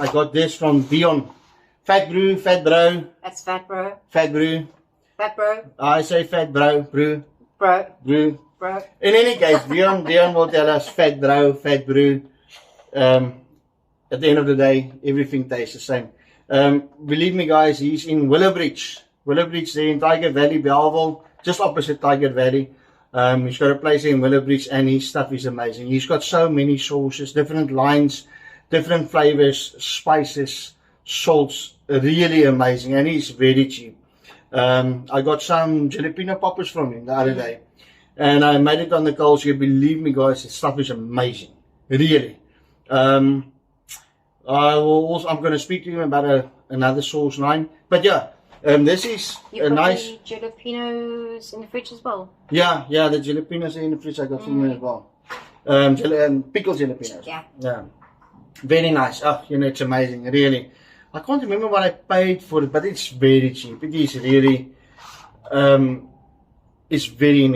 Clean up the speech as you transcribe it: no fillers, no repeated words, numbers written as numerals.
I got this from Dion. Fat brew, fat bro. That's fat bro. Fat brew. Fat bro. I say fat bro, brew. Bro. Brew. Bro. In any case, Dion will tell us fat bro, fat brew. At the end of the day, everything tastes the same. Believe me guys, he's in Willowbridge. Willowbridge there in Tiger Valley, Belleville, just opposite Tiger Valley. He's got a place in Willowbridge and his stuff is amazing. He's got so many sauces, different lines, different flavors, spices, salts, really amazing, and he's very cheap. I got some jalapeno poppers from him the other day, and I made it on the coals here. Believe me guys, his stuff is amazing, really. I'm going to speak to him about another sauce line, but yeah, this is You a got nice. the jalapenos in the fridge as well? Yeah, the jalapenos are in the fridge. I got from him as well. Pickled jalapenos. Yeah. Very nice. Oh, it's amazing, really. I can't remember what I paid for it, but it's very cheap. It is really, it's very